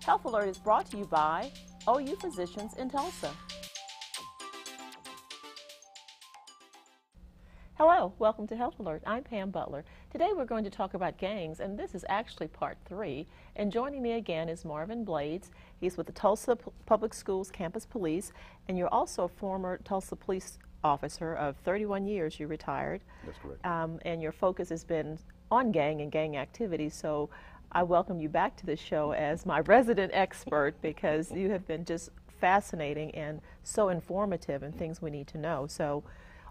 Health Alert is brought to you by OU Physicians in Tulsa. Hello, welcome to Health Alert. I'm Pam Butler. Today we're going to talk about gangs, and this is actually part 3. And joining me again is Marvin Blades. He's with the Tulsa Public Schools Campus Police, and you're also a former Tulsa police officer of 31 years. You retired. That's correct. And your focus has been on gang and gang activities. So I welcome you back to the show as my resident expert because you have been just fascinating and so informative and things we need to know. So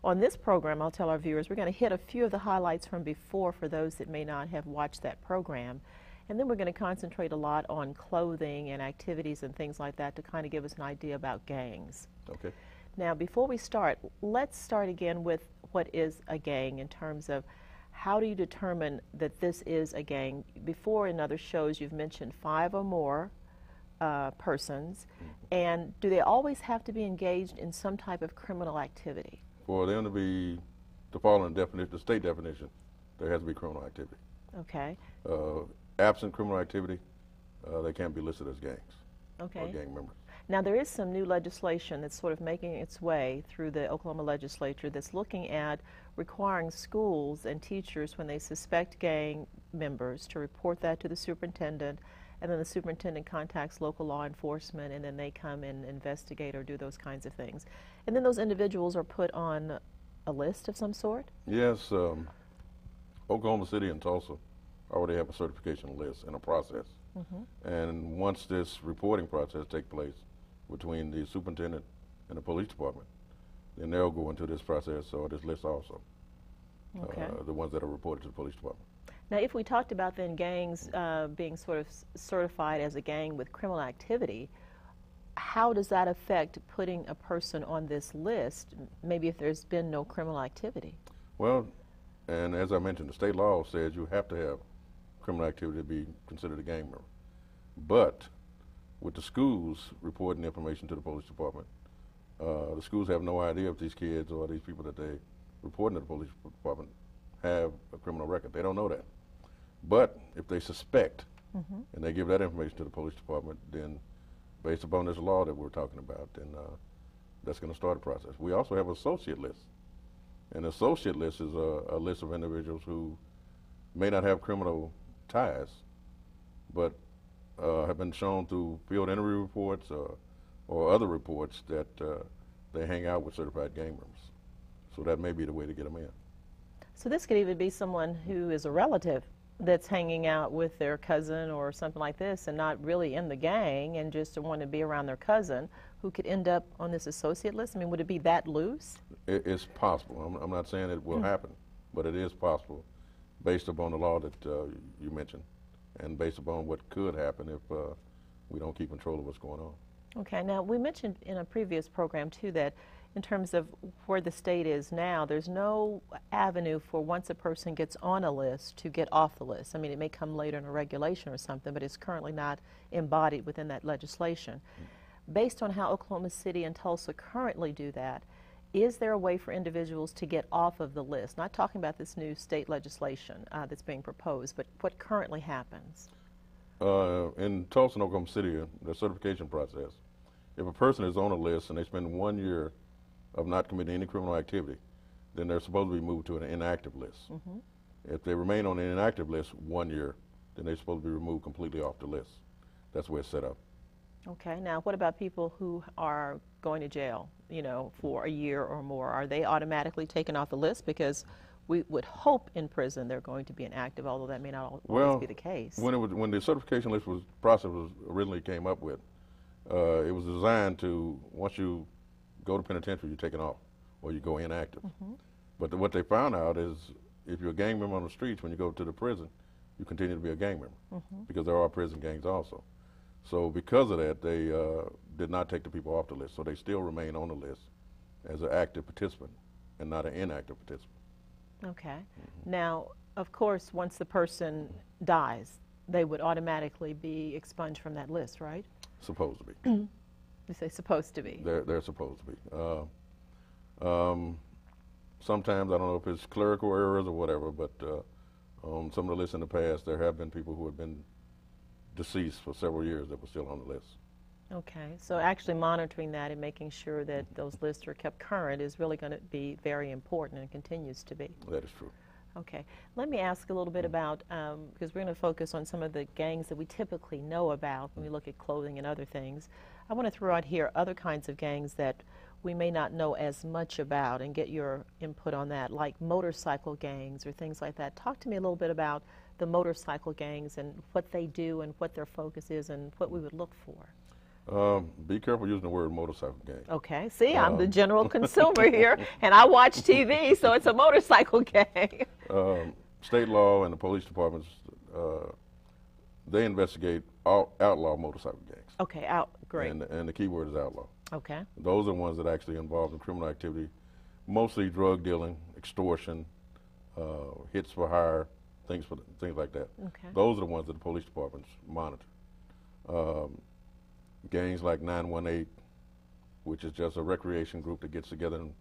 on this program, I'll tell our viewers, we're going to hit a few of the highlights from before for those that may not have watched that program. And then we're going to concentrate a lot on clothing and activities and things like that to kind of give us an idea about gangs. Okay. Now, before we start, let's start again with what is a gang in terms of how do you determine that this is a gang? Before in other shows, you've mentioned 5 or more persons. And do they always have to be engaged in some type of criminal activity? For them to fall in the state definition, there has to be criminal activity. Okay. Absent criminal activity, they can't be listed as gangs or gang members. Now, there is some new legislation that's sort of making its way through the Oklahoma legislature that's looking at requiring schools and teachers, when they suspect gang members, to report that to the superintendent, and then the superintendent contacts local law enforcement, and then they come and investigate or do those kinds of things. And then those individuals are put on a list of some sort? Yes. Oklahoma City and Tulsa already have a certification list and a process. And once this reporting process takes place between the superintendent and the police department, then they'll go into this process or this list also, the ones that are reported to the police department. Now, if we talked about then gangs being sort of certified as a gang with criminal activity, how does that affect putting a person on this list, maybe if there's been no criminal activity? Well, and as I mentioned, the state law says you have to have criminal activity to be considered a gang member. But with the schools reporting information to the police department, the schools have no idea if these kids or these people that they reporting to the police department have a criminal record. They don't know that. But if they suspect and they give that information to the police department, then based upon this law that we're talking about, then that's going to start a process. We also have an associate list. An associate list is a list of individuals who may not have criminal ties, but have been shown through field interview reports or other reports that they hang out with certified gang members. So that may be the way to get them in. So this could even be someone who is a relative that's hanging out with their cousin or something like this and not really in the gang and just want to be around their cousin, who could end up on this associate list? I mean, would it be that loose? It's possible. I'm not saying it will happen, but it is possible based upon the law that you mentioned and based upon what could happen if we don't keep control of what's going on. Okay, now we mentioned in a previous program too that in terms of where the state is now, there's no avenue for once a person gets on a list to get off the list. I mean, it may come later in a regulation or something, but it's currently not embodied within that legislation. Based on how Oklahoma City and Tulsa currently do that, is there a way for individuals to get off of the list? Not talking about this new state legislation that's being proposed, but what currently happens? In Tulsa and Oklahoma City, the certification process, if a person is on a list and they spend 1 year of not committing any criminal activity, then they're supposed to be moved to an inactive list. If they remain on the inactive list 1 year, then they're supposed to be removed completely off the list. That's where it's set up. Okay, now what about people who are going to jail, you know, for a year or more? Are they automatically taken off the list? Because we would hope in prison they're going to be inactive, although that may not always be the case. When the certification list process was originally came up with, it was designed to, once you go to penitentiary, you're taken off, or you go inactive. But what they found out is if you're a gang member on the streets, when you go to the prison, you continue to be a gang member, because there are prison gangs also. So because of that, they did not take the people off the list, so they still remain on the list as an active participant and not an inactive participant. Okay. Now, of course, once the person dies, they would automatically be expunged from that list, right? Supposed to be. You say supposed to be. They're supposed to be. Sometimes, I don't know if it's clerical errors or whatever, but on some of the lists in the past, there have been people who have been deceased for several years that were still on the list. Okay, so actually monitoring that and making sure that those lists are kept current is really going to be very important and continues to be. That is true. Okay, let me ask a little bit about, because we're going to focus on some of the gangs that we typically know about when we look at clothing and other things. I want to throw out here other kinds of gangs that we may not know as much about and get your input on that, like motorcycle gangs or things like that. Talk to me a little bit about the motorcycle gangs and what they do and what their focus is and what we would look for. Be careful using the word motorcycle gang. Okay, see, I'm the general consumer here, and I watch TV, so it's a motorcycle gang. State law and the police departments, they investigate outlaw motorcycle gangs. Okay, great. And the key word is outlaw. Okay. Those are the ones that actually involved in criminal activity, mostly drug dealing, extortion, hits for hire, things like that. Okay. Those are the ones that the police departments monitor. Gangs like 918, which is just a recreation group that gets together and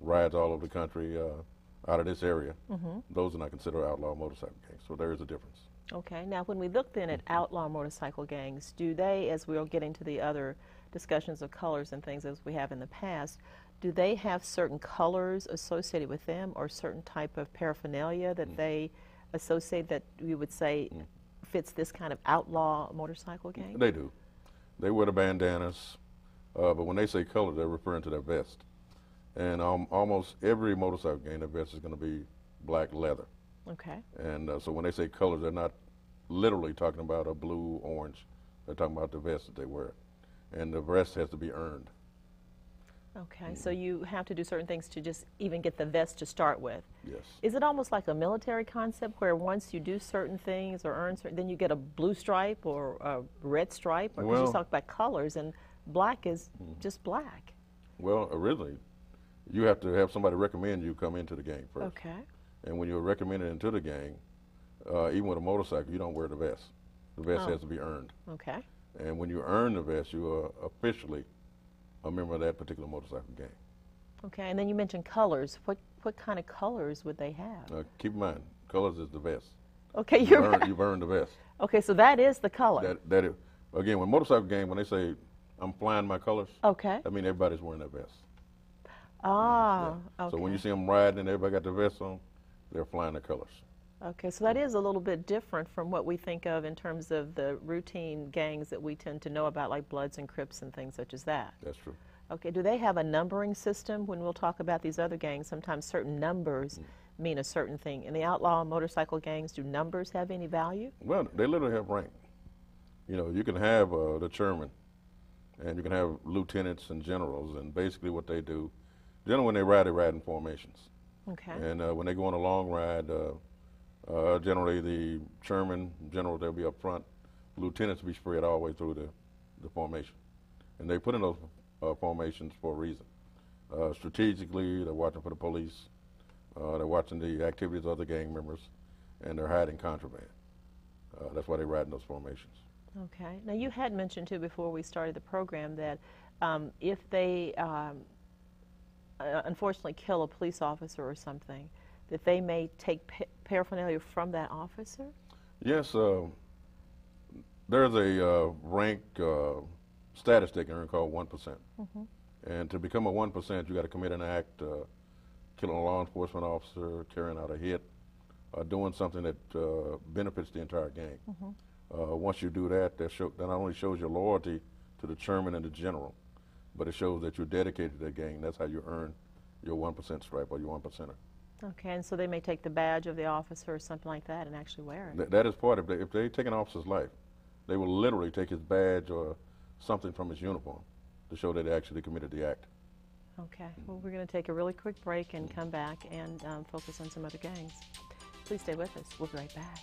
rides all over the country out of this area. Those are not considered outlaw motorcycle gangs, so there is a difference. Okay, now when we look then at outlaw motorcycle gangs, do they, as we'll get into the other discussions of colors and things as we have in the past, do they have certain colors associated with them or certain type of paraphernalia that they associate that we would say fits this kind of outlaw motorcycle gang? They do. They wear the bandanas, but when they say color, they're referring to their vest. And almost every motorcycle gang, their vest is going to be black leather. Okay. And so when they say colors, they're not literally talking about a blue, orange. They're talking about the vest that they wear. And the vest has to be earned. Okay, so you have to do certain things to just even get the vest to start with. Yes. Is it almost like a military concept where once you do certain things or earn certain, then you get a blue stripe or a red stripe? Or because you talk about colors, and black is just black. Well, originally, you have to have somebody recommend you come into the gang first. Okay. And when you're recommended into the gang, even with a motorcycle, you don't wear the vest. The vest has to be earned. Okay. And when you earn the vest, you are officially a member of that particular motorcycle gang. Okay, and then you mentioned colors. What kind of colors would they have? Keep in mind, colors is the vest. Okay, You've earned the vest. Okay, so that is the color. Again, when motorcycle gang, when they say, I'm flying my colors, okay. I mean everybody's wearing that vest. Ah, yeah. okay. So when you see them riding and everybody got the vest on, they're flying their colors. Okay, so that is a little bit different from what we think of in terms of the routine gangs that we tend to know about, like Bloods and Crips and things such as that. That's true. Okay, do they have a numbering system? When we'll talk about these other gangs, sometimes certain numbers mean a certain thing. In the outlaw motorcycle gangs, do numbers have any value? Well, they literally have rank. You know, you can have the chairman, and you can have lieutenants and generals, and basically what they do, generally when they ride in formations. Okay. And when they go on a long ride, generally the chairman, general, they'll be up front. Lieutenants will be spread all the way through the formation. And they put in those formations for a reason. Strategically, they're watching for the police. They're watching the activities of other gang members, and they're hiding contraband. That's why they ride in those formations. Okay. Now, you had mentioned, too, before we started the program that if they unfortunately kill a police officer or something, that they may take paraphernalia from that officer? Yes. There's a rank status they can earn called 1%. And to become a 1%, you got to commit an act, killing a law enforcement officer, carrying out a hit, doing something that benefits the entire gang. Once you do that, that not only shows your loyalty to the chairman and the general, but it shows that you're dedicated to the gang. That's how you earn your 1% stripe or your 1%er. Okay, and so they may take the badge of the officer or something like that and actually wear it. That is part of it. If they take an officer's life, they will literally take his badge or something from his uniform to show that they actually committed the act. Okay, well, we're going to take a really quick break and come back and focus on some other gangs. Please stay with us. We'll be right back.